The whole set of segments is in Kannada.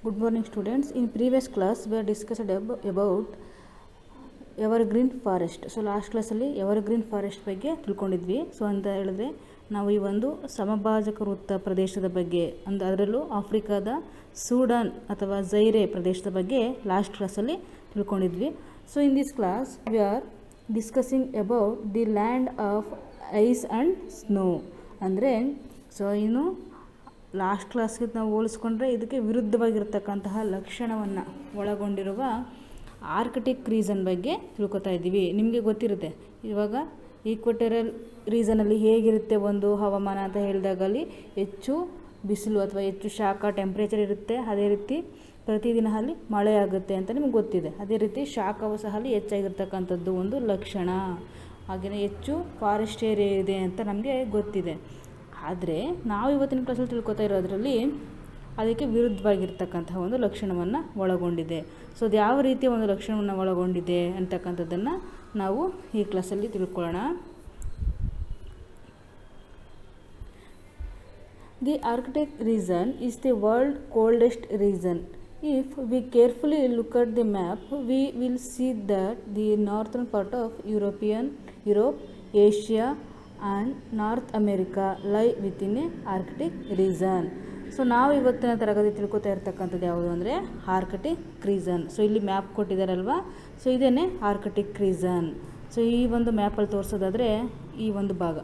Good morning, students. In previous class, we are discussed about evergreen forest. So last ಕ್ಲಾಸಲ್ಲಿ ಎವರ್ಗ್ರೀನ್ ಫಾರೆಸ್ಟ್ ಬಗ್ಗೆ ತಿಳ್ಕೊಂಡಿದ್ವಿ. ಸೊ ಅಂತ ಹೇಳಿದ್ರೆ ನಾವು ಈ ಒಂದು ಸಮಭಾಜಕ ವೃತ್ತ ಪ್ರದೇಶದ ಬಗ್ಗೆ ಅದರಲ್ಲೂ ಆಫ್ರಿಕಾದ ಸೂಡಾನ್ ಅಥವಾ ಝೈರೆ ಪ್ರದೇಶದ ಬಗ್ಗೆ ಲಾಸ್ಟ್ ಕ್ಲಾಸಲ್ಲಿ ತಿಳ್ಕೊಂಡಿದ್ವಿ. So in this class we are discussing about the land of ice and snow. ಅಂದರೆ ಸೊ ಇನ್ನು ಲಾಸ್ಟ್ ಕ್ಲಾಸ್ಗೆ ನಾವು ಹೋಲಿಸ್ಕೊಂಡ್ರೆ ಇದಕ್ಕೆ ವಿರುದ್ಧವಾಗಿರ್ತಕ್ಕಂತಹ ಲಕ್ಷಣವನ್ನು ಒಳಗೊಂಡಿರುವ ಆರ್ಕ್ಟಿಕ್ ರೀಜನ್ ಬಗ್ಗೆ ತಿಳ್ಕೊತಾ ಇದ್ದೀವಿ. ನಿಮಗೆ ಗೊತ್ತಿರುತ್ತೆ ಇವಾಗ ಈಕ್ವಟೋರಿಯಲ್ ರೀಸನಲ್ಲಿ ಹೇಗಿರುತ್ತೆ ಒಂದು ಹವಾಮಾನ ಅಂತ ಹೇಳಿದಾಗ ಅಲ್ಲಿ ಹೆಚ್ಚು ಬಿಸಿಲು ಅಥವಾ ಹೆಚ್ಚು ಶಾಖ ಟೆಂಪ್ರೇಚರ್ ಇರುತ್ತೆ. ಅದೇ ರೀತಿ ಪ್ರತಿದಿನ ಅಲ್ಲಿ ಮಳೆ ಆಗುತ್ತೆ ಅಂತ ನಿಮಗೆ ಗೊತ್ತಿದೆ. ಅದೇ ರೀತಿ ಶಾಖವು ಸಹ ಅಲ್ಲಿ ಹೆಚ್ಚಾಗಿರ್ತಕ್ಕಂಥದ್ದು ಒಂದು ಲಕ್ಷಣ. ಹಾಗೆಯೇ ಹೆಚ್ಚು ಫಾರೆಸ್ಟ್ ಏರಿಯಾ ಇದೆ ಅಂತ ನಮಗೆ ಗೊತ್ತಿದೆ. ಆದರೆ ನಾವು ಇವತ್ತಿನ ಕ್ಲಾಸಲ್ಲಿ ತಿಳ್ಕೊತಾ ಇರೋದ್ರಲ್ಲಿ ಅದಕ್ಕೆ ವಿರುದ್ಧವಾಗಿರ್ತಕ್ಕಂತಹ ಒಂದು ಲಕ್ಷಣವನ್ನು ಒಳಗೊಂಡಿದೆ. ಸೊ ಅದು ಯಾವ ರೀತಿಯ ಒಂದು ಲಕ್ಷಣವನ್ನು ಒಳಗೊಂಡಿದೆ ಅಂತಕ್ಕಂಥದ್ದನ್ನು ನಾವು ಈ ಕ್ಲಾಸಲ್ಲಿ ತಿಳ್ಕೊಳ್ಳೋಣ. The Arctic region is the world coldest region. If we carefully look at the map, we will see that the northern part of Europe, Asia and North America lie within a Arctic region. So ನಾವು ಇವತ್ತಿನ ತರಗತಿ ತಿಳ್ಕೊತಾ ಇರ್ತಕ್ಕಂಥದ್ದು ಯಾವುದು ಅಂದರೆ ಆರ್ಕ್ಟಿಕ್ ರೀಜನ್. ಸೊ ಇಲ್ಲಿ ಮ್ಯಾಪ್ ಕೊಟ್ಟಿದ್ದಾರಲ್ವ, ಸೊ ಇದೇನೆ ಆರ್ಕ್ಟಿಕ್ ರೀಜನ್. ಸೊ ಈ ಒಂದು ಮ್ಯಾಪಲ್ಲಿ ತೋರಿಸೋದಾದರೆ ಈ ಒಂದು ಭಾಗ,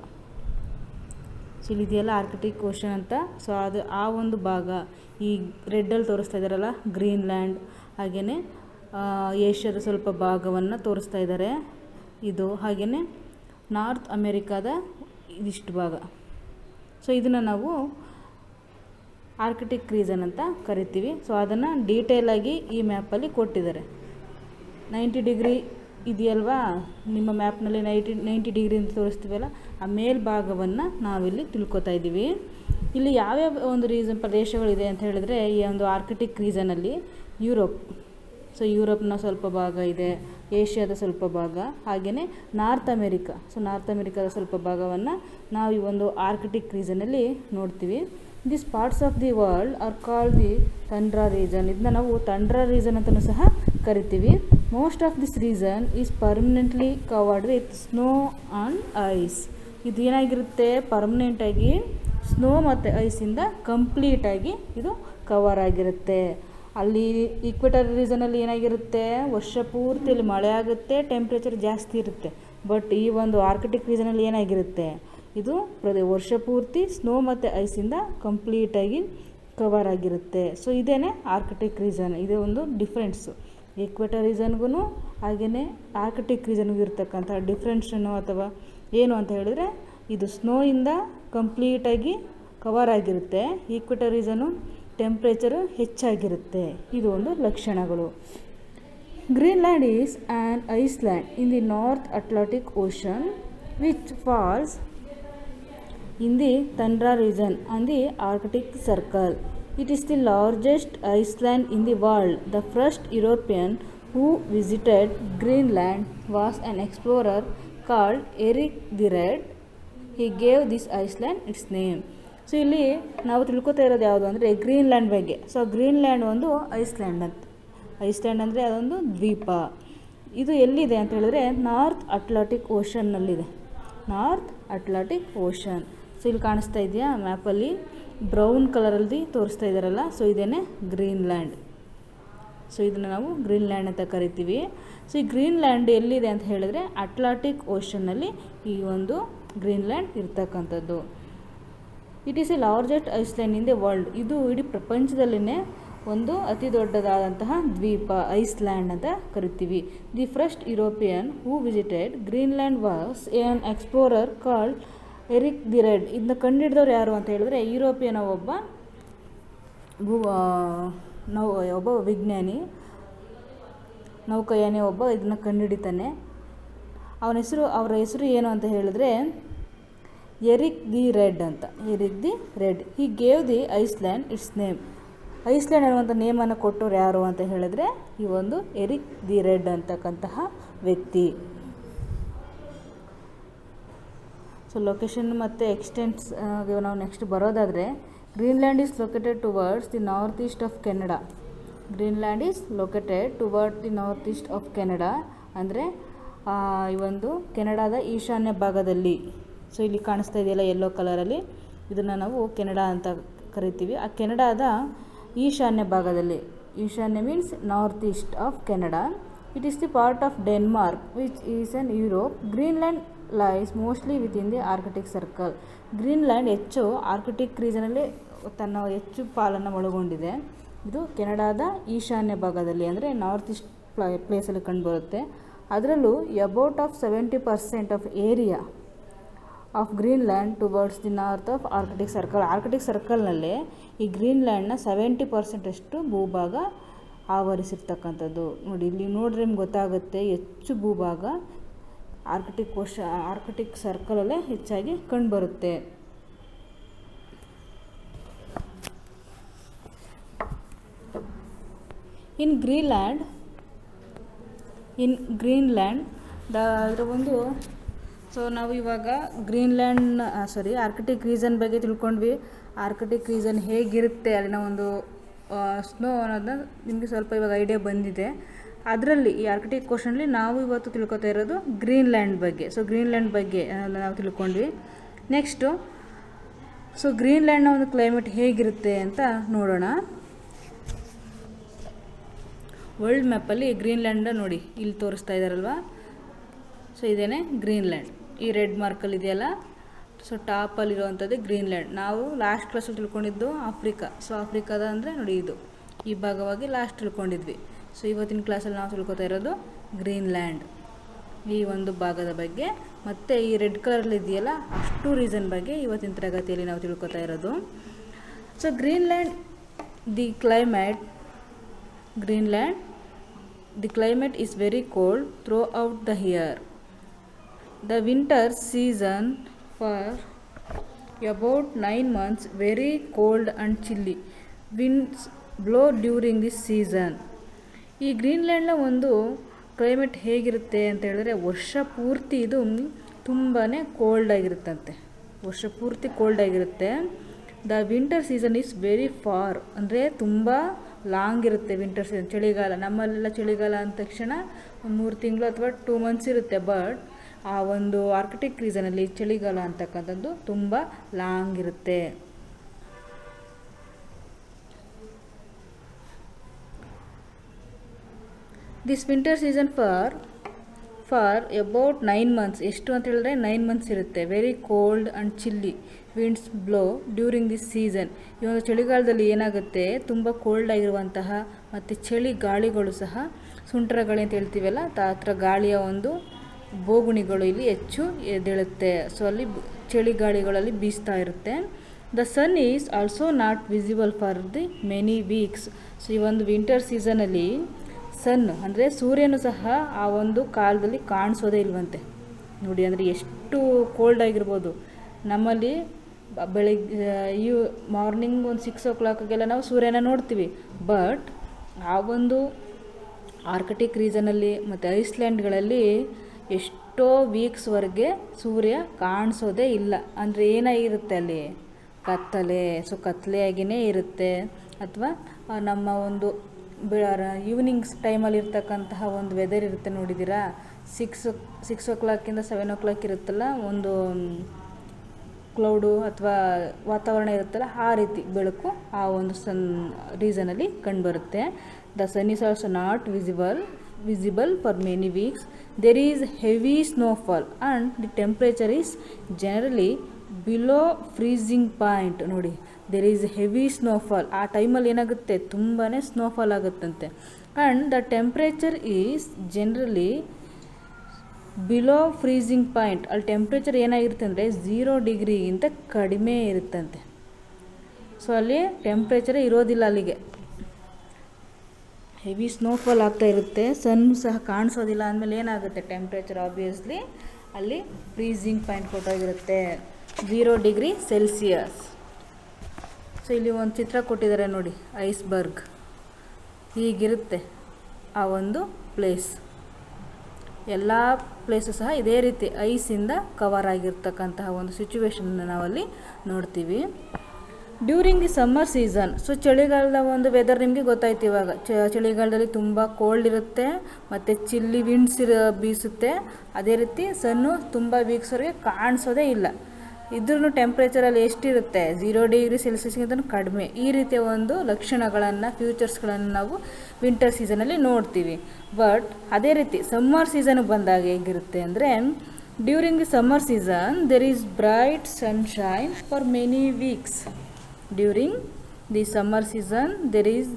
ಸೊ ಇಲ್ಲಿದೆಯಲ್ಲ ಆರ್ಕ್ಟಿಕ್ ಓಷನ್ ಅಂತ. ಸೊ ಅದು ಆ ಒಂದು ಭಾಗ ಈ ರೆಡ್ಡಲ್ಲಿ ತೋರಿಸ್ತಾ ಇದ್ದಾರಲ್ಲ ಗ್ರೀನ್ಲ್ಯಾಂಡ್, ಹಾಗೆಯೇ ಏಷ್ಯಾದ ಸ್ವಲ್ಪ ಭಾಗವನ್ನು ತೋರಿಸ್ತಾ ಇದ್ದಾರೆ ಇದು, ಹಾಗೆಯೇ ನಾರ್ತ್ ಅಮೇರಿಕಾದ ಇದಿಷ್ಟು ಭಾಗ. ಸೊ ಇದನ್ನು ನಾವು ಆರ್ಕ್ಟಿಕ್ ರೀಜನ್ ಅಂತ ಕರಿತೀವಿ. ಸೊ ಅದನ್ನು ಡೀಟೇಲಾಗಿ ಈ ಮ್ಯಾಪಲ್ಲಿ ಕೊಟ್ಟಿದ್ದಾರೆ. 90 ಡಿಗ್ರಿ ಇದೆಯಲ್ವಾ ನಿಮ್ಮ ಮ್ಯಾಪ್ನಲ್ಲಿ 90 ಡಿಗ್ರಿ ಅಂತ ತೋರಿಸ್ತೀವಲ್ಲ, ಆ ಮೇಲ್ಭಾಗವನ್ನು ನಾವಿಲ್ಲಿ ತಿಳ್ಕೊತಾ ಇದ್ದೀವಿ. ಇಲ್ಲಿ ಯಾವ್ಯಾವ ಒಂದು ಪ್ರದೇಶಗಳಿದೆ ಅಂತ ಹೇಳಿದ್ರೆ ಈ ಒಂದು ಆರ್ಕ್ಟಿಕ್ ರೀಜನಲ್ಲಿ ಯುರೋಪ್, ಸೊ ಯುರೋಪ್ನ ಸ್ವಲ್ಪ ಭಾಗ ಇದೆ, ಏಷ್ಯಾದ ಸ್ವಲ್ಪ ಭಾಗ, ಹಾಗೆಯೇ ನಾರ್ತ್ ಅಮೇರಿಕಾ, ಸೊ ನಾರ್ತ್ ಅಮೇರಿಕಾದ ಸ್ವಲ್ಪ ಭಾಗವನ್ನು ನಾವು ಈ ಒಂದು ಆರ್ಕ್ಟಿಕ್ ರೀಜನಲ್ಲಿ ನೋಡ್ತೀವಿ. This parts of the world are called the tundra region. ಇದನ್ನ ನಾವು ತಂಡ್ರಾ ರೀಜನ್ ಅಂತಲೂ ಸಹ ಕರಿತೀವಿ. Most of this region is permanently covered with snow and ice. ಇದು ಏನಾಗಿರುತ್ತೆ, ಪರ್ಮನೆಂಟಾಗಿ ಸ್ನೋ ಮತ್ತು ಐಸಿಂದ ಕಂಪ್ಲೀಟಾಗಿ ಇದು ಕವರ್ ಆಗಿರುತ್ತೆ. ಅಲ್ಲಿ ಈಕ್ವೆಟರ್ ರೀಸನಲ್ಲಿ ಏನಾಗಿರುತ್ತೆ, ವರ್ಷ ಪೂರ್ತಿ ಅಲ್ಲಿ ಮಳೆ ಆಗುತ್ತೆ, ಟೆಂಪ್ರೇಚರ್ ಜಾಸ್ತಿ ಇರುತ್ತೆ. ಬಟ್ ಈ ಒಂದು ಆರ್ಕ್ಟಿಕ್ ರೀಸನಲ್ಲಿ ಏನಾಗಿರುತ್ತೆ, ಇದು ವರ್ಷ ಪೂರ್ತಿ ಸ್ನೋ ಮತ್ತು ಐಸಿಂದ ಕಂಪ್ಲೀಟಾಗಿ ಕವರ್ ಆಗಿರುತ್ತೆ. ಸೊ ಇದೇನೆ ಆರ್ಕ್ಟಿಕ್ ರೀಸನ್. ಇದೇ ಒಂದು ಡಿಫ್ರೆನ್ಸು ಈಕ್ವೆಟರ್ ರೀಸನ್ಗೂ ಹಾಗೆಯೇ ಆರ್ಕ್ಟಿಕ್ ರೀಸನ್ಗೂ ಇರ್ತಕ್ಕಂಥ ಡಿಫ್ರೆನ್ಸನ್ನು ಅಥವಾ ಏನು ಅಂತ ಹೇಳಿದ್ರೆ, ಇದು ಸ್ನೋಯಿಂದ ಕಂಪ್ಲೀಟಾಗಿ ಕವರ್ ಆಗಿರುತ್ತೆ, ಈಕ್ವೆಟರ್ ರೀಸನು ಟೆಂಪ್ರೇಚರು ಹೆಚ್ಚಾಗಿರುತ್ತೆ. ಇದು ಒಂದು ಲಕ್ಷಣಗಳು. Greenland is an island in the North Atlantic Ocean which falls in the Tundra region on the Arctic Circle. It is the largest island in the world. The first European who visited Greenland was an explorer called Erik the Red. He gave this island its name. So ಇಲ್ಲಿ ನಾವು ತಿಳ್ಕೊತಾ ಇರೋದು ಯಾವುದು ಅಂದರೆ ಗ್ರೀನ್ಲ್ಯಾಂಡ್ ಬಗ್ಗೆ. ಸೊ ಗ್ರೀನ್ಲ್ಯಾಂಡ್ ಒಂದು ಐಸ್ಲ್ಯಾಂಡ್ ಅಂತ. ಐಸ್ಲ್ಯಾಂಡ್ ಅಂದರೆ ಅದೊಂದು ದ್ವೀಪ. ಇದು ಎಲ್ಲಿದೆ ಅಂತ ಹೇಳಿದ್ರೆ ನಾರ್ತ್ ಅಟ್ಲಾಂಟಿಕ್ ಓಷನ್ನಲ್ಲಿದೆ. North Atlantic Ocean. ಸೊ ಇಲ್ಲಿ ಕಾಣಿಸ್ತಾ ಇದೆಯಾ ಮ್ಯಾಪಲ್ಲಿ ಬ್ರೌನ್ ಕಲರಲ್ಲಿ ತೋರಿಸ್ತಾ ಇದ್ದಾರಲ್ಲ, ಸೊ ಇದೇನೆ ಗ್ರೀನ್ಲ್ಯಾಂಡ್. ಸೊ ಇದನ್ನು ನಾವು ಗ್ರೀನ್ಲ್ಯಾಂಡ್ ಅಂತ ಕರಿತೀವಿ. ಸೊ ಈ ಗ್ರೀನ್ಲ್ಯಾಂಡ್ ಎಲ್ಲಿದೆ ಅಂತ ಹೇಳಿದ್ರೆ ಅಟ್ಲಾಂಟಿಕ್ ಓಷನ್ನಲ್ಲಿ ಈ ಒಂದು ಗ್ರೀನ್ಲ್ಯಾಂಡ್ ಇರ್ತಕ್ಕಂಥದ್ದು. It is a largest island in the world. ಇದು ಇಡೀ ಪ್ರಪಂಚದಲ್ಲಿನೇ ಒಂದು ಅತಿ ದೊಡ್ಡದಾದಂತಹ ದ್ವೀಪ, ಐಸ್ಲ್ಯಾಂಡ್ ಅಂತ ಕರಿತೀವಿ. The first European who visited Greenland was an explorer called Eric the red. ಇದನ್ನ ಕಂಡುಹಿಡಿದವ್ರು ಯಾರು ಅಂತ ಹೇಳಿದ್ರೆ ಯುರೋಪಿಯನ್ ಒಬ್ಬ ವಿಜ್ಞಾನಿ, ನೌಕಾಯಾನಿ ಒಬ್ಬ ಇದನ್ನು ಕಂಡುಹಿಡಿತಾನೆ. ಅವರ ಹೆಸರು ಏನು ಅಂತ ಹೇಳಿದ್ರೆ ಎರಿಕ್ ದಿ ರೆಡ್ ಅಂತ. Eric the Red. He gave the island its name. Island ಅನ್ನುವಂಥ ನೇಮನ್ನು ಕೊಟ್ಟವ್ರು ಯಾರು ಅಂತ ಹೇಳಿದ್ರೆ ಈ ಒಂದು ಎರಿಕ್ ದಿ ರೆಡ್ ಅಂತಕ್ಕಂತಹ ವ್ಯಕ್ತಿ. ಸೊ ಲೊಕೇಶನ್ ಮತ್ತು ಎಕ್ಸ್ಟೆಂಟ್ಸ್ಗೆ ನಾವು ನೆಕ್ಸ್ಟ್ ಬರೋದಾದರೆ Greenland is located towards the north East of Canada. Greenland is located toward the north East of Canada, ಅಂದರೆ ಈ ಒಂದು ಕೆನಡಾದ ಈಶಾನ್ಯ ಭಾಗದಲ್ಲಿ. ಸೊ ಇಲ್ಲಿ ಕಾಣಿಸ್ತಾ ಇದೆಯಲ್ಲ ಯೆಲ್ಲೋ ಕಲರಲ್ಲಿ, ಇದನ್ನು ನಾವು ಕೆನಡಾ ಅಂತ ಕರಿತೀವಿ. ಆ ಕೆನಡಾದ ಈಶಾನ್ಯ ಭಾಗದಲ್ಲಿ, ಈಶಾನ್ಯ means north East of Canada. It is the part of Denmark which is in Europe. Greenland lies mostly within the Arctic circle. Greenland ಹೆಚ್ಚು ಆರ್ಕಿಟಿಕ್ ರೀಜನಲ್ಲಿ ತನ್ನ ಹೆಚ್ಚು ಪಾಲನ್ನು ಒಳಗೊಂಡಿದೆ. ಇದು ಕೆನಡಾದ ಈಶಾನ್ಯ ಭಾಗದಲ್ಲಿ, ಅಂದರೆ ನಾರ್ತ್ ಈಸ್ಟ್ ಪ್ಲೇಸಲ್ಲಿ ಕಂಡುಬರುತ್ತೆ. ಅದರಲ್ಲೂ about of 70% of area of Greenland towards the north of Arctic Circle. Arctic ಸರ್ಕಲ್ನಲ್ಲೇ ಈ ಗ್ರೀನ್ಲ್ಯಾಂಡ್ನ 70% ಭೂಭಾಗ ಆವರಿಸಿರ್ತಕ್ಕಂಥದ್ದು. ನೋಡಿ, ಇಲ್ಲಿ ನೋಡ್ರೆ ನಿಮ್ಗೆ ಗೊತ್ತಾಗುತ್ತೆ, ಹೆಚ್ಚು ಭೂಭಾಗ ಆರ್ಕಿಟಿಕ್ ಸರ್ಕಲಲ್ಲೇ ಹೆಚ್ಚಾಗಿ ಕಂಡುಬರುತ್ತೆ. ಇನ್ ಗ್ರೀನ್ಲ್ಯಾಂಡ್ ಅದರ ಒಂದು, ಸೊ ನಾವು ಇವಾಗ ಆರ್ಕಿಟಿಕ್ ರೀಜನ್ ಬಗ್ಗೆ ತಿಳ್ಕೊಂಡ್ವಿ. ಆರ್ಕಿಟಿಕ್ ರೀಜನ್ ಹೇಗಿರುತ್ತೆ, ಅಲ್ಲಿನ ಒಂದು ಸ್ನೋ ಅನ್ನೋದನ್ನ ನಿಮಗೆ ಸ್ವಲ್ಪ ಇವಾಗ ಐಡಿಯಾ ಬಂದಿದೆ. ಅದರಲ್ಲಿ ಈ ಆರ್ಕಿಟಿಕ್ ಕ್ವಶನಲ್ಲಿ ನಾವು ಇವತ್ತು ತಿಳ್ಕೊತಾ ಇರೋದು ಗ್ರೀನ್ಲ್ಯಾಂಡ್ ಬಗ್ಗೆ. ಸೊ ಗ್ರೀನ್ಲ್ಯಾಂಡ್ ಬಗ್ಗೆ ನಾವು ತಿಳ್ಕೊಂಡ್ವಿ. ನೆಕ್ಸ್ಟು, ಸೊ ಗ್ರೀನ್ಲ್ಯಾಂಡ್ನ ಒಂದು ಕ್ಲೈಮೇಟ್ ಹೇಗಿರುತ್ತೆ ಅಂತ ನೋಡೋಣ. ವರ್ಲ್ಡ್ ಮ್ಯಾಪಲ್ಲಿ ಗ್ರೀನ್ಲ್ಯಾಂಡ್ ನೋಡಿ ಇಲ್ಲಿ ತೋರಿಸ್ತಾ ಇದ್ದಾರಲ್ವ. ಸೊ ಇದೇನೆ ಗ್ರೀನ್ಲ್ಯಾಂಡ್, ಈ ರೆಡ್ ಮಾರ್ಕಲ್ಲಿ ಇದೆಯಲ್ಲ. ಸೊ ಟಾಪಲ್ಲಿರುವಂಥದ್ದು ಗ್ರೀನ್ಲ್ಯಾಂಡ್. ನಾವು ಲಾಸ್ಟ್ ಕ್ಲಾಸಲ್ಲಿ ತಿಳ್ಕೊಂಡಿದ್ದು ಆಫ್ರಿಕಾ. ಸೊ ಆಫ್ರಿಕಾದ ಅಂದರೆ ನೋಡಿ ಇದು ಈ ಭಾಗವಾಗಿ ಲಾಸ್ಟ್ ತಿಳ್ಕೊಂಡಿದ್ವಿ. ಸೊ ಇವತ್ತಿನ ಕ್ಲಾಸಲ್ಲಿ ನಾವು ತಿಳ್ಕೊತಾ ಇರೋದು ಗ್ರೀನ್ಲ್ಯಾಂಡ್, ಈ ಒಂದು ಭಾಗದ ಬಗ್ಗೆ. ಮತ್ತು ಈ ರೆಡ್ ಕಲರಲ್ಲಿ ಇದೆಯಲ್ಲ ಅಷ್ಟು ರೀಸನ್ ಬಗ್ಗೆ ಇವತ್ತಿನ ತರಗತಿಯಲ್ಲಿ ನಾವು ತಿಳ್ಕೊತಾ ಇರೋದು. So Greenland, the climate is very cold throughout the year. The winter season for about 9 months very cold and chilly. Winds blow during this season. ಈ ಗ್ರೀನ್ಲ್ಯಾಂಡ್ನ ಒಂದು ಕ್ಲೈಮೇಟ್ ಹೇಗಿರುತ್ತೆ ಅಂತ ಹೇಳಿದ್ರೆ, ವರ್ಷ ಪೂರ್ತಿ ಇದು ತುಂಬಾ ಕೋಲ್ಡ್ ಆಗಿರುತ್ತಂತೆ. ವರ್ಷ ಪೂರ್ತಿ ಕೋಲ್ಡ್ ಆಗಿರುತ್ತೆ. The winter season is very far, ಅಂದರೆ ತುಂಬ ಲಾಂಗ್ ಇರುತ್ತೆ ವಿಂಟರ್ ಸೀಸನ್. ಚಳಿಗಾಲ, ನಮ್ಮಲ್ಲೆಲ್ಲ ಚಳಿಗಾಲ ಅಂದ ತಕ್ಷಣ 3 ತಿಂಗಳು ಅಥವಾ 2 ಮಂತ್ಸ್ ಇರುತ್ತೆ. ಬಟ್ ಆ ಒಂದು ಆರ್ಕಿಟಿಕ್ ರೀಸನಲ್ಲಿ ಚಳಿಗಾಲ ಅಂತಕ್ಕಂಥದ್ದು ತುಂಬ ಲಾಂಗ್ ಇರುತ್ತೆ. This winter season for about 9 months, ಎಷ್ಟು ಅಂತ ಹೇಳಿದ್ರೆ 9 ಮಂತ್ಸ್ ಇರುತ್ತೆ. Very cold and chilli winds blow during this season. ಈ ಒಂದು ಚಳಿಗಾಲದಲ್ಲಿ ಏನಾಗುತ್ತೆ, ತುಂಬ ಕೋಲ್ಡ್ ಆಗಿರುವಂತಹ ಮತ್ತು ಚಳಿ ಗಾಳಿಗಳು ಸಹ, ಸುಂಟರಗಾಳಿ ಅಂತ ಹೇಳ್ತೀವಲ್ಲ, ಆ ಥರ ಗಾಳಿಯ ಒಂದು ಬೋಗುಣಿಗಳು ಇಲ್ಲಿ ಹೆಚ್ಚು ಎದ್ದೇಳುತ್ತೆ. ಸೊ ಅಲ್ಲಿ ಚಳಿ ಗಾಳಿಗಳಲ್ಲಿ ಬೀಸ್ತಾ ಇರುತ್ತೆ. The sun is also not visible for the many weeks. So ಈ ಒಂದು ವಿಂಟರ್ ಸೀಸನಲ್ಲಿ ಸನ್ ಅಂದರೆ ಸೂರ್ಯನು ಸಹ ಆ ಒಂದು ಕಾಲದಲ್ಲಿ ಕಾಣಿಸೋದೇ ಇಲ್ವಂತೆ. ನೋಡಿ, ಅಂದರೆ ಎಷ್ಟು ಕೋಲ್ಡ್ ಆಗಿರ್ಬೋದು. ನಮ್ಮಲ್ಲಿ ಬೆಳಿಗ್ಗೆ ಮಾರ್ನಿಂಗ್ ಒಂದು 6 o'clock ನಾವು ಸೂರ್ಯನ ನೋಡ್ತೀವಿ. ಬಟ್ ಆ ಒಂದು ಆರ್ಕಿಟಿಕ್ ರೀಸನಲ್ಲಿ ಮತ್ತು ಐಸ್ಲ್ಯಾಂಡ್ಗಳಲ್ಲಿ ಎಷ್ಟೋ ವೀಕ್ಸ್ವರೆಗೆ ಸೂರ್ಯ ಕಾಣಿಸೋದೇ ಇಲ್ಲ. ಅಂದರೆ ಏನಾಗಿರುತ್ತೆ ಅಲ್ಲಿ ಕತ್ತಲೆ. ಸೊ ಕತ್ತಲೆಯಾಗಿಯೇ ಇರುತ್ತೆ. ಅಥವಾ ನಮ್ಮ ಒಂದು ಈವ್ನಿಂಗ್ಸ್ ಟೈಮಲ್ಲಿ ಇರ್ತಕ್ಕಂತಹ ಒಂದು ವೆದರ್ ಇರುತ್ತೆ, ನೋಡಿದ್ದೀರಾ, 6 o'clock 7 o'clock ಇರುತ್ತಲ್ಲ, ಒಂದು ಕ್ಲೌಡು ಅಥವಾ ವಾತಾವರಣ ಇರುತ್ತಲ್ಲ, ಆ ರೀತಿ ಬೆಳಕು ಆ ಒಂದು ರೀಸನಲ್ಲಿ ಕಂಡುಬರುತ್ತೆ. The sun is also not visible for many weeks. There is heavy snowfall and the temperature is generally below freezing point. ನೋಡಿ, ದೇರ್ ಈಸ್ ಹೆವಿ ಸ್ನೋಫಾಲ್. ಆ ಟೈಮಲ್ಲಿ ಏನಾಗುತ್ತೆ, ತುಂಬಾ ಸ್ನೋಫಾಲ್ ಆಗುತ್ತಂತೆ. And the temperature is generally below freezing point. ಅಲ್ಲಿ ಟೆಂಪ್ರೇಚರ್ ಏನಾಗಿರುತ್ತೆ ಅಂದರೆ 0 ಡಿಗ್ರಿಗಿಂತ ಕಡಿಮೆ ಇರುತ್ತಂತೆ. ಸೊ ಅಲ್ಲಿ ಟೆಂಪ್ರೇಚರೇ ಇರೋದಿಲ್ಲ ಅಲ್ಲಿಗೆ. ಹೆವಿ ಸ್ನೋಫಾಲ್ ಆಗ್ತಾ ಇರುತ್ತೆ, ಸನ್ ಸಹ ಕಾಣಿಸೋದಿಲ್ಲ. ಅಂದಮೇಲೆ ಏನಾಗುತ್ತೆ, ಟೆಂಪ್ರೇಚರ್ ಆಬ್ವಿಯಸ್ಲಿ ಅಲ್ಲಿ ಫ್ರೀಸಿಂಗ್ ಪಾಯಿಂಟ್ ಕೊಟ್ಟೋಗಿರುತ್ತೆ, 0 ಡಿಗ್ರಿ ಸೆಲ್ಸಿಯಸ್. ಸೊ ಇಲ್ಲಿ ಒಂದು ಚಿತ್ರ ಕೊಟ್ಟಿದ್ದಾರೆ ನೋಡಿ, ಐಸ್ಬರ್ಗ್ ಹೀಗಿರುತ್ತೆ ಆ ಒಂದು ಪ್ಲೇಸ್. ಎಲ್ಲ ಪ್ಲೇಸು ಸಹ ಇದೇ ರೀತಿ ಐಸಿಂದ ಕವರ್ ಆಗಿರ್ತಕ್ಕಂತಹ ಒಂದು ಸಿಚುವೇಶನ್ನ ನಾವಲ್ಲಿ ನೋಡ್ತೀವಿ. During the summer season. So ಚಳಿಗಾಲದ ಒಂದು ವೆದರ್ ನಿಮಗೆ ಗೊತ್ತಾಯ್ತು ಇವಾಗ. ಚಳಿಗಾಲದಲ್ಲಿ ತುಂಬ ಕೋಲ್ಡ್ ಇರುತ್ತೆ ಮತ್ತು ಚಿಲ್ಲಿ ವಿಂಡ್ಸ್ ಬೀಸುತ್ತೆ. ಅದೇ ರೀತಿ ಸನ್ನು ತುಂಬ ವೀಕ್ಸ್ವರೆಗೆ ಕಾಣಿಸೋದೇ ಇಲ್ಲ. ಇದ್ರೂ ಟೆಂಪ್ರೇಚರಲ್ಲಿ ಎಷ್ಟಿರುತ್ತೆ, 0 ಡಿಗ್ರಿ ಸೆಲ್ಸಿಯಸ್ಗಿಂತ ಕಡಿಮೆ. ಈ ರೀತಿಯ ಒಂದು ಲಕ್ಷಣಗಳನ್ನು, ಫ್ಯೂಚರ್ಸ್ಗಳನ್ನು ನಾವು ವಿಂಟರ್ ಸೀಸನಲ್ಲಿ ನೋಡ್ತೀವಿ. ಬಟ್ ಅದೇ ರೀತಿ ಸಮ್ಮರ್ ಸೀಸನ್ಗೆ ಬಂದಾಗ ಹೇಗಿರುತ್ತೆ ಅಂದರೆ, during the summer season there is bright sunshine for many weeks. During the summer season there is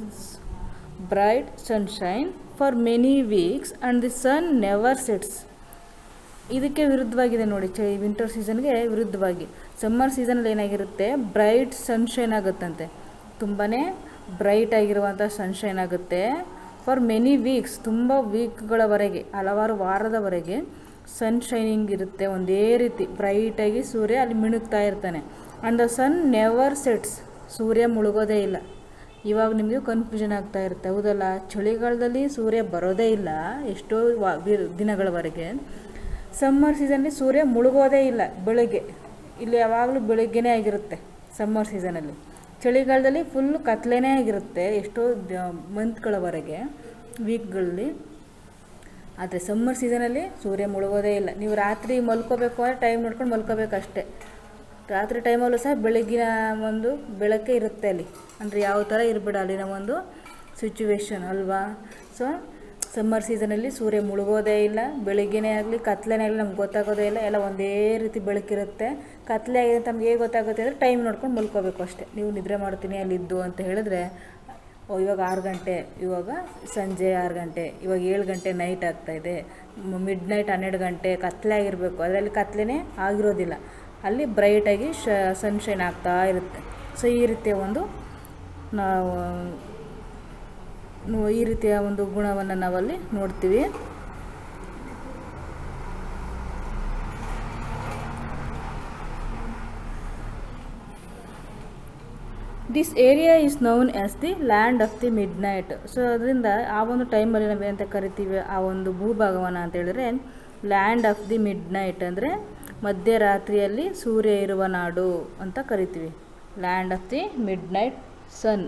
bright sunshine for many weeks and the sun never sets. ಇದಕ್ಕೆ ವಿರುದ್ಧವಾಗಿದೆ ನೋಡಿ, ವಿಂಟರ್ ಸೀಸನ್ಗೆ ವಿರುದ್ಧವಾಗಿ ಸಮ್ಮರ್ ಸೀಸನಲ್ಲಿ ಏನಾಗಿರುತ್ತೆ, ಬ್ರೈಟ್ ಸನ್ಶೈನ್ ಆಗುತ್ತಂತೆ. ತುಂಬಾ ಬ್ರೈಟ್ ಆಗಿರುವಂಥ ಸನ್ಶೈನ್ ಆಗುತ್ತೆ. ಫಾರ್ ಮೆನಿ ವೀಕ್ಸ್, ತುಂಬ ವೀಕ್ಗಳವರೆಗೆ, ಹಲವಾರು ವಾರದವರೆಗೆ ಸನ್ಶೈನಿಂಗ್ ಇರುತ್ತೆ. ಒಂದೇ ರೀತಿ ಬ್ರೈಟಾಗಿ ಸೂರ್ಯ ಅಲ್ಲಿ ಮಿಣುಕ್ತಾ ಇರ್ತಾನೆ. And the sun never sets, ಸೂರ್ಯ ಮುಳುಗೋದೇ ಇಲ್ಲ. ಇವಾಗ ನಿಮಗೆ ಕನ್ಫ್ಯೂಷನ್ ಆಗ್ತಾ ಇರುತ್ತೆ, ಹೌದಲ್ಲ, ಚಳಿಗಾಲದಲ್ಲಿ ಸೂರ್ಯ ಬರೋದೇ ಇಲ್ಲ ಎಷ್ಟೋ ದಿನಗಳವರೆಗೆ. ಸಮ್ಮರ್ ಸೀಸನಲ್ಲಿ ಸೂರ್ಯ ಮುಳುಗೋದೇ ಇಲ್ಲ ಬೆಳಗ್ಗೆ. ಇಲ್ಲಿ ಯಾವಾಗಲೂ ಬೆಳಗ್ಗೆನೇ ಆಗಿರುತ್ತೆ ಸಮ್ಮರ್ ಸೀಸನಲ್ಲಿ. ಚಳಿಗಾಲದಲ್ಲಿ ಫುಲ್ ಕತ್ಲೆನೇ ಆಗಿರುತ್ತೆ ಎಷ್ಟೋ ಮಂತ್ಗಳವರೆಗೆ, ವೀಕ್ಗಳಲ್ಲಿ. ಆದರೆ ಸಮ್ಮರ್ ಸೀಸನಲ್ಲಿ ಸೂರ್ಯ ಮುಳುಗೋದೇ ಇಲ್ಲ. ನೀವು ರಾತ್ರಿ ಮಲ್ಕೋಬೇಕು ಅಂದರೆ ಟೈಮ್ ನೋಡ್ಕೊಂಡು ಮಲ್ಕೋಬೇಕಷ್ಟೆ. ರಾತ್ರಿ ಟೈಮಲ್ಲೂ ಸಹ ಬೆಳಗ್ಗಿನ ಒಂದು ಬೆಳಕೆ ಇರುತ್ತೆ ಅಲ್ಲಿ. ಅಂದರೆ ಯಾವ ಥರ ಇರಬೇಡ ಅಲ್ಲಿನ ಒಂದು ಸಿಚುವೇಶನ್ ಅಲ್ವಾ. ಸೊ ಸಮ್ಮರ್ ಸೀಸನಲ್ಲಿ ಸೂರ್ಯ ಮುಳುಗೋದೇ ಇಲ್ಲ, ಬೆಳಗ್ಗೆನೇ ಆಗಲಿ ಕತ್ಲೆನೇ ಆಗಲಿ ನಮ್ಗೆ ಗೊತ್ತಾಗೋದೇ ಇಲ್ಲ. ಎಲ್ಲ ಒಂದೇ ರೀತಿ ಬೆಳಕಿರುತ್ತೆ. ಕತ್ಲೆ ಆಗಿದೆ ಅಂತ ನಮ್ಗೆ ಹೇಗೆ ಗೊತ್ತಾಗುತ್ತೆ ಅಂದರೆ ಟೈಮ್ ನೋಡ್ಕೊಂಡು ಮಲ್ಕೋಬೇಕು ಅಷ್ಟೇ. ನೀವು ನಿದ್ರೆ ಮಾಡ್ತೀನಿ ಅಲ್ಲಿದ್ದು ಅಂತ ಹೇಳಿದ್ರೆ, ಇವಾಗ 6 ಗಂಟೆ, ಇವಾಗ ಸಂಜೆ 6 ಗಂಟೆ, ಇವಾಗ 7 ಗಂಟೆ ನೈಟ್ ಆಗ್ತಾಯಿದೆ, ಮಿಡ್ ನೈಟ್ 12 ಗಂಟೆ ಕತ್ಲೆ ಆಗಿರಬೇಕು. ಅದರಲ್ಲಿ ಕತ್ಲೆನೇ ಆಗಿರೋದಿಲ್ಲ, ಅಲ್ಲಿ ಬ್ರೈಟಾಗಿ ಸನ್ಶೈನ್ ಆಗ್ತಾ ಇರುತ್ತೆ. ಸೊ ಈ ರೀತಿಯ ಒಂದು ಈ ರೀತಿಯ ಒಂದು ಗುಣವನ್ನು ನಾವಲ್ಲಿ ನೋಡ್ತೀವಿ. This area is known as the land of the mid night. So ಅದರಿಂದ ಆ ಒಂದು ಟೈಮಲ್ಲಿ ನಾವೇನಂತ ಕರಿತೀವಿ ಆ ಒಂದು ಭೂಭಾಗವನ್ನು ಅಂತ ಹೇಳಿದ್ರೆ land of the midnight, ಅಂದರೆ ಮಧ್ಯರಾತ್ರಿಯಲ್ಲಿ ಸೂರ್ಯ ಇರುವ ನಾಡು ಅಂತ ಕರಿತೀವಿ. Land of the midnight sun,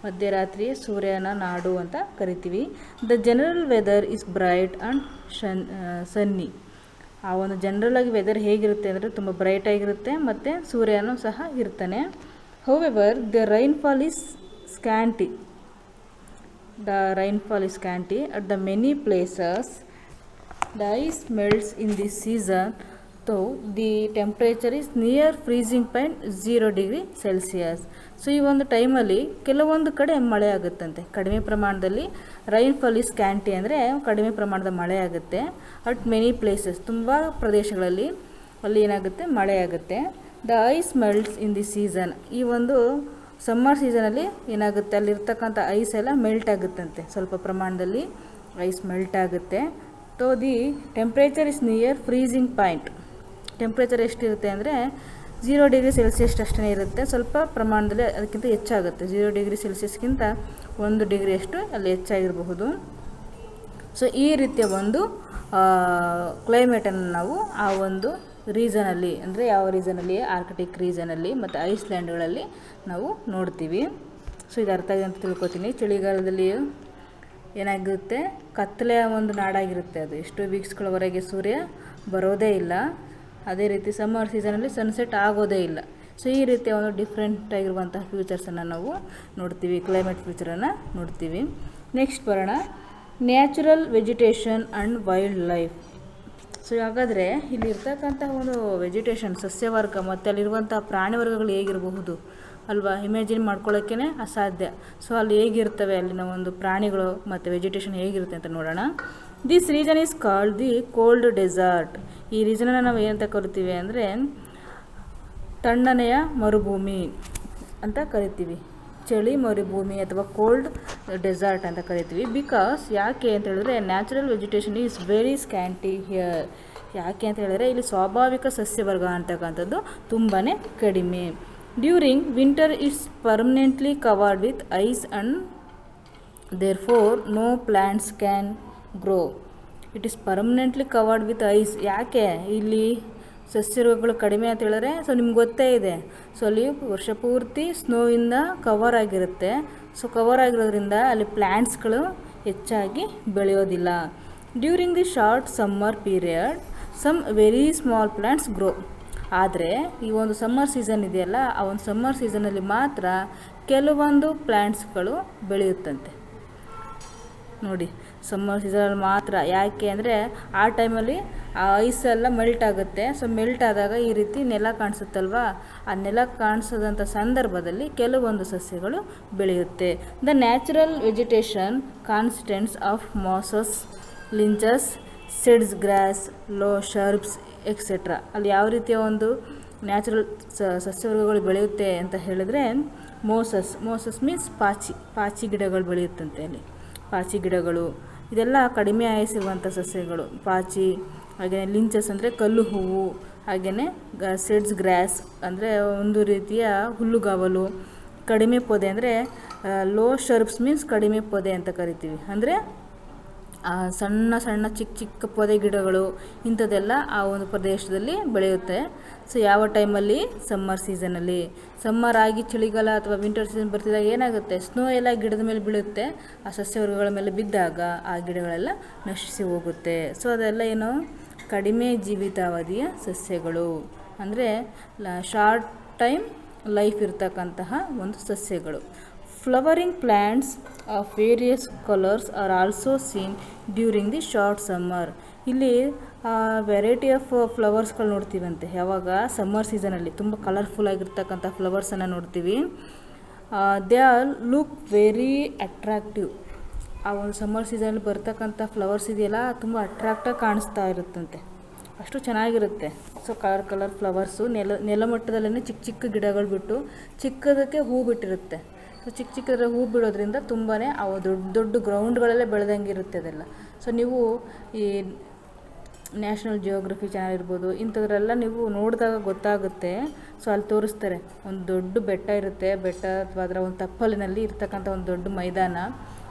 ಮಧ್ಯರಾತ್ರಿ ಸೂರ್ಯನ ನಾಡು ಅಂತ ಕರಿತೀವಿ. The general weather is bright and sunny. ಆ ಒಂದು ಜನರಲಾಗಿ ವೆದರ್ ಹೇಗಿರುತ್ತೆ ಅಂದರೆ ತುಂಬ ಬ್ರೈಟಾಗಿರುತ್ತೆ ಮತ್ತು ಸೂರ್ಯನೂ ಸಹ ಇರ್ತಾನೆ. However the rainfall is scanty. The rainfall is scanty at the many places. The ice melts in this season, so the temperature is near freezing point 0 degree Celsius. So ಈ ಒಂದು ಟೈಮಲ್ಲಿ ಕೆಲವೊಂದು ಕಡೆ ಮಳೆ ಆಗುತ್ತಂತೆ, ಕಡಿಮೆ ಪ್ರಮಾಣದಲ್ಲಿ. ರೈನ್ಫಾಲ್ ಈಸ್ ಸ್ಕ್ಯಾಂಟಿ ಅಂದರೆ ಕಡಿಮೆ ಪ್ರಮಾಣದ ಮಳೆ ಆಗುತ್ತೆ. ಅಟ್ ಮೆನಿ ಪ್ಲೇಸಸ್, ತುಂಬ ಪ್ರದೇಶಗಳಲ್ಲಿ ಅಲ್ಲಿ ಏನಾಗುತ್ತೆ, ಮಳೆ ಆಗುತ್ತೆ. The ice melts in the season. ಈ ಒಂದು ಸಮ್ಮರ್ ಸೀಸನಲ್ಲಿ ಏನಾಗುತ್ತೆ, ಅಲ್ಲಿರ್ತಕ್ಕಂಥ ಐಸ್ ಎಲ್ಲ ಮೆಲ್ಟ್ ಆಗುತ್ತಂತೆ, ಸ್ವಲ್ಪ ಪ್ರಮಾಣದಲ್ಲಿ ಐಸ್ ಮೆಲ್ಟ್ ಆಗುತ್ತೆ. So the temperature is near freezing point. Temperature ಎಷ್ಟಿರುತ್ತೆ ಅಂದರೆ 0 ಡಿಗ್ರಿ ಸೆಲ್ಸಿಯಸ್ ಅಷ್ಟೇ ಇರುತ್ತೆ. ಸ್ವಲ್ಪ ಪ್ರಮಾಣದಲ್ಲಿ ಅದಕ್ಕಿಂತ ಹೆಚ್ಚಾಗುತ್ತೆ. 0 ಡಿಗ್ರಿ ಸೆಲ್ಸಿಯಸ್ಗಿಂತ 1 ಡಿಗ್ರಿಯಷ್ಟು ಅಲ್ಲಿ ಹೆಚ್ಚಾಗಿರಬಹುದು. ಸೊ ಈ ರೀತಿಯ ಒಂದು ಕ್ಲೈಮೇಟನ್ನು ನಾವು ಆ ಒಂದು ರೀಸನಲ್ಲಿ, ಅಂದರೆ ಯಾವ ರೀಸನಲ್ಲಿ, ಆರ್ಕ್ಟಿಕ್ ರೀಸನಲ್ಲಿ ಮತ್ತು ಐಸ್ಲ್ಯಾಂಡ್ಗಳಲ್ಲಿ ನಾವು ನೋಡ್ತೀವಿ. ಸೊ ಇದು ಅರ್ಥ ಆಗಿದೆ ಅಂತ ತಿಳ್ಕೊತೀನಿ. ಚಳಿಗಾಲದಲ್ಲಿ ಏನಾಗಿರುತ್ತೆ, ಕತ್ತಲೆಯ ಒಂದು ನಾಡಾಗಿರುತ್ತೆ ಅದು. ಎಷ್ಟೋ ವೀಕ್ಸ್ಗಳವರೆಗೆ ಸೂರ್ಯ ಬರೋದೇ ಇಲ್ಲ. ಅದೇ ರೀತಿ ಸಮ್ಮರ್ ಸೀಸನಲ್ಲಿ ಸನ್ಸೆಟ್ ಆಗೋದೇ ಇಲ್ಲ. ಸೊ ಈ ರೀತಿಯ ಒಂದು ಡಿಫ್ರೆಂಟ್ ಆಗಿರುವಂತಹ ಫ್ಯೂಚರ್ಸನ್ನು ನಾವು ನೋಡ್ತೀವಿ, ಕ್ಲೈಮೇಟ್ ಫ್ಯೂಚರನ್ನು ನೋಡ್ತೀವಿ. ನೆಕ್ಸ್ಟ್ ಬರೋಣ, natural vegetation and wild life. So ಹಾಗಾದರೆ ಇಲ್ಲಿ ಇರ್ತಕ್ಕಂತಹ ಒಂದು ವೆಜಿಟೇಷನ್, ಸಸ್ಯವರ್ಗ ಮತ್ತು ಅಲ್ಲಿರುವಂಥ ಪ್ರಾಣಿ ವರ್ಗಗಳು ಹೇಗಿರಬಹುದು ಅಲ್ವಾ, ಇಮ್ಯಾಜಿನ್ ಮಾಡ್ಕೊಳ್ಳೋಕ್ಕೇ ಅಸಾಧ್ಯ. ಸೊ ಅಲ್ಲಿ ಹೇಗಿರ್ತವೆ ಅಲ್ಲಿನ ಒಂದು ಪ್ರಾಣಿಗಳು ಮತ್ತು ವೆಜಿಟೇಷನ್ ಹೇಗಿರುತ್ತೆ ಅಂತ ನೋಡೋಣ. This region is called the cold desert. ಈ ರೀಜನನ್ನು ನಾವು ಏನಂತ ಕರಿತೀವಿ ಅಂದರೆ ತಣ್ಣನೆಯ ಮರುಭೂಮಿ ಅಂತ ಕರಿತೀವಿ. ಚಳಿ ಮರುಭೂಮಿ ಅಥವಾ ಕೋಲ್ಡ್ ಡೆಸರ್ಟ್ ಅಂತ ಕರಿತೀವಿ. ಬಿಕಾಸ್ ಯಾಕೆ ಅಂತ ಹೇಳಿದ್ರೆ natural vegetation is very scanty here. ಯಾಕೆ ಅಂತ ಹೇಳಿದ್ರೆ ಇಲ್ಲಿ ಸ್ವಾಭಾವಿಕ ಸಸ್ಯವರ್ಗ ಅಂತಕ್ಕಂಥದ್ದು ತುಂಬಾ ಕಡಿಮೆ. During winter it's permanently covered with ice and therefore no plants can grow. It is permanently covered with ice. ಯಾಕೆ ಇಲ್ಲಿ ಸಸ್ಯರೋಗಗಳು ಕಡಿಮೆ ಅಂತ ಹೇಳಿದ್ರೆ ಸೊ ನಿಮ್ಗೆ ಗೊತ್ತೇ ಇದೆ. ಸೊ ಅಲ್ಲಿ ವರ್ಷ ಪೂರ್ತಿ ಸ್ನೋವಿಂದ ಕವರ್ ಆಗಿರುತ್ತೆ. ಸೊ ಕವರ್ ಆಗಿರೋದ್ರಿಂದ ಅಲ್ಲಿ ಪ್ಲ್ಯಾಂಟ್ಸ್ಗಳು ಹೆಚ್ಚಾಗಿ ಬೆಳೆಯೋದಿಲ್ಲ. During the short summer period some very small plants grow. ಆದರೆ ಈ ಒಂದು ಸಮ್ಮರ್ ಸೀಸನ್ ಇದೆಯಲ್ಲ, ಆ ಒಂದು ಸಮ್ಮರ್ ಸೀಸನಲ್ಲಿ ಮಾತ್ರ ಕೆಲವೊಂದು ಪ್ಲ್ಯಾಂಟ್ಸ್ಗಳು ಬೆಳೆಯುತ್ತಂತೆ. ನೋಡಿ, ಸಮ್ಮರ್ ಸೀಸನಲ್ಲಿ ಮಾತ್ರ. ಯಾಕೆ ಅಂದರೆ ಆ ಟೈಮಲ್ಲಿ ಆ ಐಸೆಲ್ಲ ಮೆಲ್ಟ್ ಆಗುತ್ತೆ. ಸೊ ಮೆಲ್ಟ್ ಆದಾಗ ಈ ರೀತಿ ನೆಲ ಕಾಣಿಸುತ್ತಲ್ವ, ಆ ನೆಲ ಕಾಣಿಸೋದಂಥ ಸಂದರ್ಭದಲ್ಲಿ ಕೆಲವೊಂದು ಸಸ್ಯಗಳು ಬೆಳೆಯುತ್ತೆ. The natural vegetation constants of mosses, lichens, seeds grass, low shrubs etcetera. ಅಲ್ಲಿ ಯಾವ ರೀತಿಯ ಒಂದು ನ್ಯಾಚುರಲ್ ಸಸ್ಯವರ್ಗಗಳು ಬೆಳೆಯುತ್ತೆ ಅಂತ ಹೇಳಿದ್ರೆ, ಮೋಸಸ್ ಮೀನ್ಸ್ ಪಾಚಿ ಗಿಡಗಳು ಬೆಳೆಯುತ್ತಂತೆ. ಅಲ್ಲಿ ಪಾಚಿ ಗಿಡಗಳು ಇದೆಲ್ಲ ಕಡಿಮೆ ಆಯಸ್ಸಿರುವಂಥ ಸಸ್ಯಗಳು. ಪಾಚಿ, ಹಾಗೆಯೇ ಲಿಂಚಸ್ ಅಂದರೆ ಕಲ್ಲು ಹೂವು, ಹಾಗೆಯೇ ಸೀಡ್ಸ್ ಗ್ರಾಸ್ ಅಂದರೆ ಒಂದು ರೀತಿಯ ಹುಲ್ಲುಗಾವಲು. ಕಡಿಮೆ ಪೊದೆ ಅಂದರೆ ಲೋ ಶರ್ಬ್ಸ್ ಮೀನ್ಸ್ ಕಡಿಮೆ ಪೊದೆ ಅಂತ ಕರಿತೀವಿ. ಅಂದರೆ ಸಣ್ಣ ಸಣ್ಣ ಚಿಕ್ಕ ಚಿಕ್ಕ ಪೊದೆ ಗಿಡಗಳು ಇಂಥದ್ದೆಲ್ಲ ಆ ಒಂದು ಪ್ರದೇಶದಲ್ಲಿ ಬೆಳೆಯುತ್ತೆ. ಸೊ ಯಾವ ಟೈಮಲ್ಲಿ? ಸಮ್ಮರ್ ಸೀಸನಲ್ಲಿ. ಸಮ್ಮರ್ ಆಗಿ ಚಳಿಗಾಲ ಅಥವಾ ವಿಂಟರ್ ಸೀಸನ್ ಬರ್ತಿದ್ದಾಗ ಏನಾಗುತ್ತೆ, ಸ್ನೋ ಎಲ್ಲ ಗಿಡದ ಮೇಲೆ ಬೀಳುತ್ತೆ. ಆ ಸಸ್ಯವರ್ಗಗಳ ಮೇಲೆ ಬಿದ್ದಾಗ ಆ ಗಿಡಗಳೆಲ್ಲ ನಶಿಸಿ ಹೋಗುತ್ತೆ. ಸೊ ಅದೆಲ್ಲ ಏನು, ಕಡಿಮೆ ಜೀವಿತಾವಧಿಯ ಸಸ್ಯಗಳು, ಅಂದರೆ ಶಾರ್ಟ್ ಟೈಮ್ ಲೈಫ್ ಇರ್ತಕ್ಕಂತಹ ಒಂದು ಸಸ್ಯಗಳು. Flowering plants of various colors are also seen during the short summer. ಇಲ್ಲಿ ವೆರೈಟಿ ಆಫ್ ಫ್ಲವರ್ಸ್ಗಳು ನೋಡ್ತೀವಂತೆ. ಯಾವಾಗ? ಸಮ್ಮರ್ ಸೀಸನಲ್ಲಿ ತುಂಬ ಕಲರ್ಫುಲ್ ಆಗಿರ್ತಕ್ಕಂಥ ಫ್ಲವರ್ಸನ್ನು ನೋಡ್ತೀವಿ. They are look very attractive. ಆ ಒಂದು ಸಮ್ಮರ್ ಸೀಸನಲ್ಲಿ ಬರ್ತಕ್ಕಂಥ ಫ್ಲವರ್ಸ್ ಇದೆಯಲ್ಲ, ತುಂಬ ಅಟ್ರಾಕ್ಟಾಗಿ ಕಾಣಿಸ್ತಾ ಇರುತ್ತಂತೆ, ಅಷ್ಟು ಚೆನ್ನಾಗಿರುತ್ತೆ. ಸೊ ಕಲರ್ ಫ್ಲವರ್ಸು ನೆಲಮಟ್ಟದಲ್ಲೇ ಚಿಕ್ಕ ಚಿಕ್ಕ ಗಿಡಗಳು ಬಿಟ್ಟು ಚಿಕ್ಕದಕ್ಕೆ ಹೂ ಬಿಟ್ಟಿರುತ್ತೆ. ಸೊ ಚಿಕ್ಕದ್ರ ಹೂ ಬಿಡೋದ್ರಿಂದ ತುಂಬಾ ಅವು ದೊಡ್ಡ ದೊಡ್ಡ ಗ್ರೌಂಡ್ಗಳಲ್ಲೇ ಬೆಳೆದಂಗೆ ಇರುತ್ತೆ ಅದೆಲ್ಲ. ಸೊ ನೀವು ಈ ನ್ಯಾಷನಲ್ ಜಿಯೋಗ್ರಫಿ ಚಾನಲ್ ಇರ್ಬೋದು, ಇಂಥದ್ರೆಲ್ಲ ನೀವು ನೋಡಿದಾಗ ಗೊತ್ತಾಗುತ್ತೆ. ಸೊ ಅಲ್ಲಿ ತೋರಿಸ್ತಾರೆ, ಒಂದು ದೊಡ್ಡ ಬೆಟ್ಟ ಇರುತ್ತೆ, ಬೆಟ್ಟ ಅಥವಾ ಅದರ ಒಂದು ತಪ್ಪಲಿನಲ್ಲಿ ಇರ್ತಕ್ಕಂಥ ಒಂದು ದೊಡ್ಡ ಮೈದಾನ.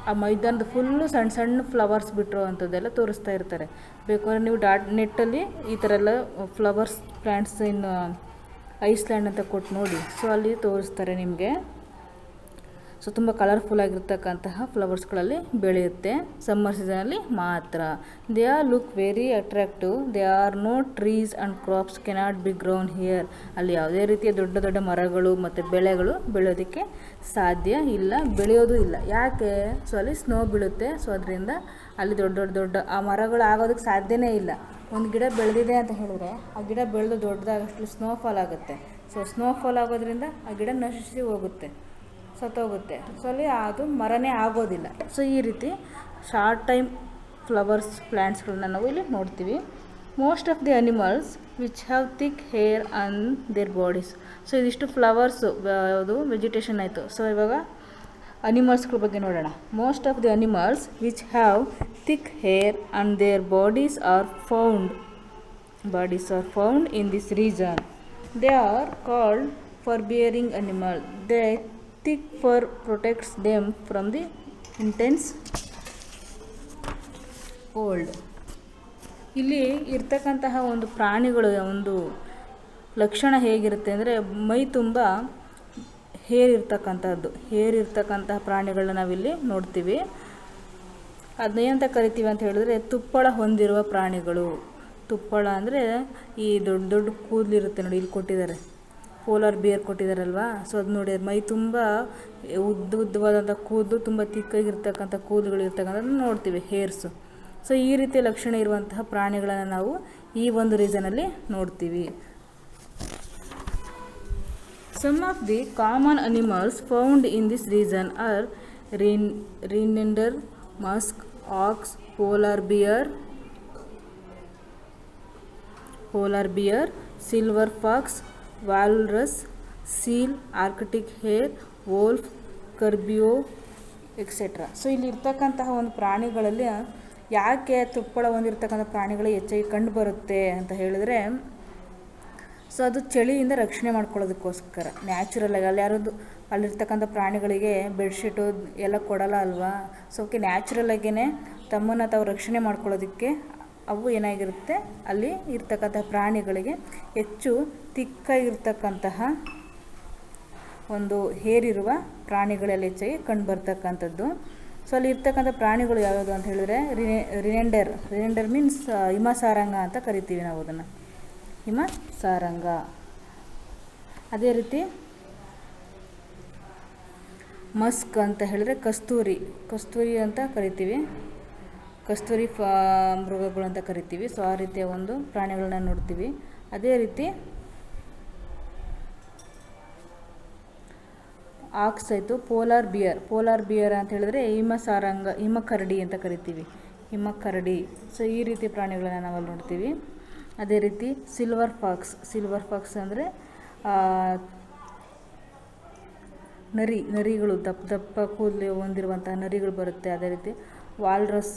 ಆ ಮೈದಾನದ ಫುಲ್ಲು ಸಣ್ಣ ಸಣ್ಣ ಫ್ಲವರ್ಸ್ ಬಿಟ್ಟಿರೋ ಅಂಥದ್ದೆಲ್ಲ ತೋರಿಸ್ತಾ ಇರ್ತಾರೆ. ಬೇಕಾದ್ರೆ ನೀವು ನೆಟ್ಟಲ್ಲಿ ಈ ಥರ ಎಲ್ಲ ಫ್ಲವರ್ಸ್ ಪ್ಲ್ಯಾಂಟ್ಸ್ ಇನ್ ಐಸ್ಲ್ಯಾಂಡ್ ಅಂತ ಕೊಟ್ಟು ನೋಡಿ. ಸೊ ಅಲ್ಲಿ ತೋರಿಸ್ತಾರೆ ನಿಮಗೆ. ಸೊ ತುಂಬ ಕಲರ್ಫುಲ್ ಆಗಿರ್ತಕ್ಕಂತಹ ಫ್ಲವರ್ಸ್ಗಳಲ್ಲಿ ಬೆಳೆಯುತ್ತೆ ಸಮ್ಮರ್ ಸೀಸನಲ್ಲಿ ಮಾತ್ರ. They are look very attractive. They are no trees and crops cannot be grown here. ಅಲ್ಲಿ ಯಾವುದೇ ರೀತಿಯ ದೊಡ್ಡ ದೊಡ್ಡ ಮರಗಳು ಮತ್ತು ಬೆಳೆಗಳು ಬೆಳೆಯೋದಕ್ಕೆ ಸಾಧ್ಯ ಇಲ್ಲ, ಬೆಳೆಯೋದು ಇಲ್ಲ. ಯಾಕೆ? ಸೊ ಅಲ್ಲಿ ಸ್ನೋ ಬೀಳುತ್ತೆ. ಸೊ ಅದರಿಂದ ಅಲ್ಲಿ ದೊಡ್ಡ ಆ ಮರಗಳು ಆಗೋದಕ್ಕೆ ಸಾಧ್ಯನೇ ಇಲ್ಲ. ಒಂದು ಗಿಡ ಬೆಳೆದಿದೆ ಅಂತ ಹೇಳಿದ್ರೆ ಆ ಗಿಡ ಬೆಳೆದು ದೊಡ್ಡದಾಗಷ್ಟು ಸ್ನೋಫಾಲ್ ಆಗುತ್ತೆ. ಸೊ ಸ್ನೋಫಾಲ್ ಆಗೋದ್ರಿಂದ ಆ ಗಿಡ ನಶಿಸಿ ಹೋಗುತ್ತೆ, ಸತ್ತೋಗುತ್ತೆ. ಸೊ ಅಲ್ಲಿ ಅದು ಮರನೇ ಆಗೋದಿಲ್ಲ. ಸೊ ಈ ರೀತಿ ಶಾರ್ಟ್ ಟೈಮ್ ಫ್ಲವರ್ಸ್ ಪ್ಲ್ಯಾಂಟ್ಸ್ಗಳನ್ನ ನಾವು ಇಲ್ಲಿ ನೋಡ್ತೀವಿ. Most of the animals which have thick hair on their bodies. So ಇದಿಷ್ಟು ಫ್ಲವರ್ಸು ಯಾವುದು ವೆಜಿಟೇಷನ್ ಆಯಿತು. ಸೊ ಇವಾಗ ಅನಿಮಲ್ಸ್ಗಳ ಬಗ್ಗೆ ನೋಡೋಣ. Most of the animals which have thick hair on their bodies are found in this region. They are called fur bearing animal. They thick fur protects them from the intense cold. ಇಲ್ಲಿ ಇರ್ತಕ್ಕಂತಹ ಒಂದು ಪ್ರಾಣಿಗಳು ಒಂದು ಲಕ್ಷಣ ಹೇಗಿರುತ್ತೆ ಅಂದರೆ, ಮೈ ತುಂಬ ಹೇರ್ ಇರ್ತಕ್ಕಂತಹ ಪ್ರಾಣಿಗಳನ್ನ ನಾವಿಲ್ಲಿ ನೋಡ್ತೀವಿ. ಅದನ್ನೇಂತ ಕರಿತೀವಿ ಅಂತ ಹೇಳಿದ್ರೆ ತುಪ್ಪಳ ಹೊಂದಿರುವ ಪ್ರಾಣಿಗಳು. ತುಪ್ಪಳ ಅಂದರೆ ಈ ದೊಡ್ಡ ದೊಡ್ಡ ಕೂದಲಿರುತ್ತೆ ನೋಡಿ, ಇಲ್ಲಿ ಕೊಟ್ಟಿದ್ದಾರೆ ಪೋಲಾರ್ ಬಿಯರ್ ಕೊಟ್ಟಿದ್ದಾರಲ್ವ. ಸೊ ಅದು ನೋಡಿ, ಮೈ ತುಂಬ ಉದ್ದವಾದಂಥ ಕೂದಲು, ತುಂಬ ತಿಕ್ಕಾಗಿರ್ತಕ್ಕಂಥ ಕೂದಲುಗಳು ಇರ್ತಕ್ಕಂಥದ್ದು ನೋಡ್ತೀವಿ, ಹೇರ್ಸು. ಸೊ ಈ ರೀತಿಯ ಲಕ್ಷಣ ಇರುವಂತಹ ಪ್ರಾಣಿಗಳನ್ನು ನಾವು ಈ ಒಂದು ರೀಸನಲ್ಲಿ ನೋಡ್ತೀವಿ. Some of the common animals found in this region are reindeer, musk, ox, polar bear, silver fox, walrus, seal, Arctic hare, wolf, caribou etcetera. So ಇಲ್ಲಿ ಇರ್ತಕ್ಕಂತಹ ಒಂದು ಪ್ರಾಣಿಗಳಲ್ಲಿ ಯಾಕೆ ತುಪ್ಪಳ ಹೊಂದಿರತಕ್ಕಂಥ ಪ್ರಾಣಿಗಳು ಹೆಚ್ಚಾಗಿ ಕಂಡು ಬರುತ್ತೆ ಅಂತ ಹೇಳಿದ್ರೆ, ಸೊ ಅದು ಚಳಿಯಿಂದ ರಕ್ಷಣೆ ಮಾಡ್ಕೊಳ್ಳೋದಕ್ಕೋಸ್ಕರ ನ್ಯಾಚುರಲಾಗಿ. ಅಲ್ಲಿ ಯಾರದು ಅಲ್ಲಿರ್ತಕ್ಕಂಥ ಪ್ರಾಣಿಗಳಿಗೆ ಬೆಡ್ಶೀಟು ಎಲ್ಲ ಕೊಡಲ್ಲ ಅಲ್ವಾ. ಸೊ ಅವಕ್ಕೆ ನ್ಯಾಚುರಲಾಗೇ ತಮ್ಮನ್ನು ತಾವು ರಕ್ಷಣೆ ಮಾಡ್ಕೊಳ್ಳೋದಕ್ಕೆ ಅವು ಏನಾಗಿರುತ್ತೆ, ಅಲ್ಲಿ ಇರ್ತಕ್ಕಂಥ ಪ್ರಾಣಿಗಳಿಗೆ ಹೆಚ್ಚು ತಿಕ್ಕಾಗಿರ್ತಕ್ಕಂತಹ ಒಂದು ಹೇರಿರುವ ಪ್ರಾಣಿಗಳಲ್ಲಿ ಹೆಚ್ಚಾಗಿ ಕಂಡುಬರ್ತಕ್ಕಂಥದ್ದು. ಸೊ ಅಲ್ಲಿ ಇರ್ತಕ್ಕಂಥ ಪ್ರಾಣಿಗಳು ಯಾವುದು ಅಂತ ಹೇಳಿದ್ರೆ ರಿನೆಂಡರ್ ಮೀನ್ಸ್ ಹಿಮಸಾರಂಗ ಅಂತ ಕರಿತೀವಿ ನಾವು ಅದನ್ನು, ಹಿಮಸಾರಂಗ. ಅದೇ ರೀತಿ ಮಸ್ಕ್ ಅಂತ ಹೇಳಿದ್ರೆ ಕಸ್ತೂರಿ ಅಂತ ಕರಿತೀವಿ, ಕಸ್ತೂರಿ ಮೃಗಗಳು ಅಂತ ಕರಿತೀವಿ. ಸೊ ಆ ರೀತಿಯ ಒಂದು ಪ್ರಾಣಿಗಳನ್ನ ನೋಡ್ತೀವಿ. ಅದೇ ರೀತಿ ಆಕ್ಸ್ ಆಯಿತು. ಪೋಲಾರ್ ಬಿಯರ್ ಅಂತ ಹೇಳಿದ್ರೆ ಹಿಮಕರಡಿ ಅಂತ ಕರಿತೀವಿ, ಹಿಮಕರಡಿ. ಸೊ ಈ ರೀತಿ ಪ್ರಾಣಿಗಳನ್ನ ನಾವಲ್ಲಿ ನೋಡ್ತೀವಿ. ಅದೇ ರೀತಿ ಸಿಲ್ವರ್ ಫಾಕ್ಸ್ ಅಂದರೆ ನರಿಗಳು, ದಪ್ಪ ಕೂದಲು ಹೊಂದಿರುವಂತಹ ನರಿಗಳು ಬರುತ್ತೆ. ಅದೇ ರೀತಿ ವಾಲ್ರಸ್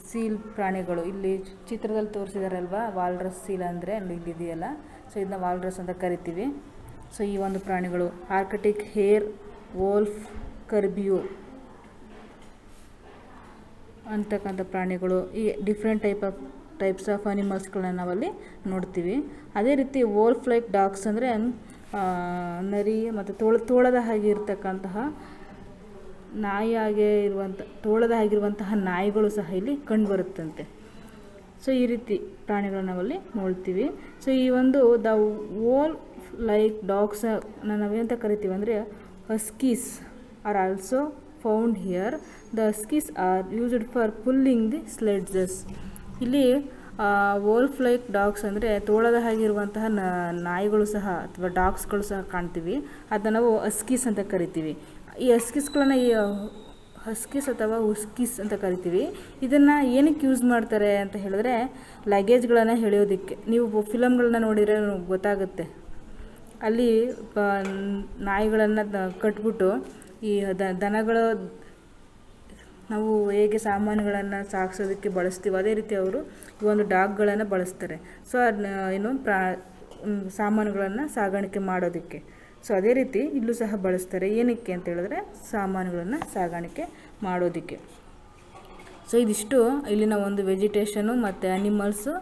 ಸೀಲ್ ಪ್ರಾಣಿಗಳು, ಇಲ್ಲಿ ಚಿತ್ರದಲ್ಲಿ ತೋರಿಸಿದಾರಲ್ವಾ ವಾಲ್ರಸ್ ಸೀಲ್ ಅಂದರೆ ಇಲ್ಲಿದೆಯಲ್ಲ, ಸೊ ಇದನ್ನ ವಾಲ್ರಸ್ ಅಂತ ಕರಿತೀವಿ. ಸೊ ಈ ಒಂದು ಪ್ರಾಣಿಗಳು ಆರ್ಕಟಿಕ್ ಹೇರ್, ವೋಲ್ಫ್, ಕರ್ಬಿಯೋ ಅಂತಕ್ಕಂಥ ಪ್ರಾಣಿಗಳು, ಈ ಡಿಫ್ರೆಂಟ್ ಟೈಪ್ಸ್ ಆಫ್ ಅನಿಮಲ್ಸ್ಗಳನ್ನ ನಾವಲ್ಲಿ ನೋಡ್ತೀವಿ. ಅದೇ ರೀತಿ ವೋಲ್ಫ್ ಲೈಕ್ ಡಾಗ್ಸ್ ಅಂದರೆ ನರಿ ಮತ್ತು ತೋಳದ ಹಾಗೆ ಇರತಕ್ಕಂತಹ ತೋಳದ ಆಗಿರುವಂತಹ ನಾಯಿಗಳು ಸಹ ಇಲ್ಲಿ ಕಂಡುಬರುತ್ತಂತೆ. ಸೊ ಈ ರೀತಿ ಪ್ರಾಣಿಗಳನ್ನ ನಾವಲ್ಲಿ ನೋಡ್ತೀವಿ. ಸೊ ಈ ಒಂದು ದ ವೋಲ್ಫ್ ಲೈಕ್ ಡಾಗ್ಸ್ ನಾವೇನಂತ ಕರಿತೀವಿ ಅಂದರೆ huskies are also found here. The huskies are used for pulling the sledges. ಇಲ್ಲಿ ವೋಲ್ಫ್ ಲೈಕ್ ಡಾಗ್ಸ್ ಅಂದರೆ ತೋಳದ ಹಾಗಿರುವಂತಹ ನಾಯಿಗಳು ಸಹ ಅಥವಾ ಡಾಗ್ಸ್ಗಳು ಸಹ ಕಾಣ್ತೀವಿ. ಅದನ್ನು ನಾವು ಹಸ್ಕೀಸ್ ಅಂತ ಕರಿತೀವಿ. ಈ ಹಸ್ಕೀಸ್ಗಳನ್ನು ಹಸ್ಕೀಸ್ ಅಥವಾ ಹುಸ್ಕೀಸ್ ಅಂತ ಕರಿತೀವಿ. ಇದನ್ನು ಏನಕ್ಕೆ ಯೂಸ್ ಮಾಡ್ತಾರೆ ಅಂತ ಹೇಳಿದ್ರೆ ಲಗೇಜ್ಗಳನ್ನು ಎಳೆಯೋದಕ್ಕೆ. ನೀವು ಫಿಲಮ್ಗಳನ್ನ ನೋಡಿದರೆ ಗೊತ್ತಾಗುತ್ತೆ, ಅಲ್ಲಿ ನಾಯಿಗಳನ್ನು ಕಟ್ಬಿಟ್ಟು ಈ ದನಗಳು ನಾವು ಹೇಗೆ ಸಾಮಾನುಗಳನ್ನು ಸಾಗಿಸೋದಕ್ಕೆ ಬಳಸ್ತೀವಿ ಅದೇ ರೀತಿ ಅವರು ಈ ಒಂದು ಡಾಗ್ಗಳನ್ನು ಬಳಸ್ತಾರೆ. ಸೊ ಸಾಮಾನುಗಳನ್ನು ಸಾಗಾಣಿಕೆ ಮಾಡೋದಕ್ಕೆ. ಸೊ ಅದೇ ರೀತಿ ಇಲ್ಲೂ ಸಹ ಬಳಸ್ತಾರೆ. ಏನಕ್ಕೆ ಅಂತ ಹೇಳಿದ್ರೆ ಸಾಮಾನುಗಳನ್ನು ಸಾಗಾಣಿಕೆ ಮಾಡೋದಕ್ಕೆ. ಸೊ ಇದಿಷ್ಟು ಇಲ್ಲಿನ ಒಂದು ವೆಜಿಟೇಷನು ಮತ್ತು ಅನಿಮಲ್ಸು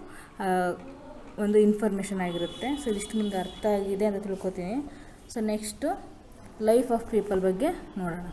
ಒಂದು ಇನ್ಫಾರ್ಮೇಷನ್ ಆಗಿರುತ್ತೆ. ಸೊ ಇದಿಷ್ಟು ನಿಮ್ಗೆ ಅರ್ಥ ಆಗಿದೆ ಅಂತ ತಿಳ್ಕೊತೀನಿ. So next life of people ಬಗ್ಗೆ ನೋಡೋಣ.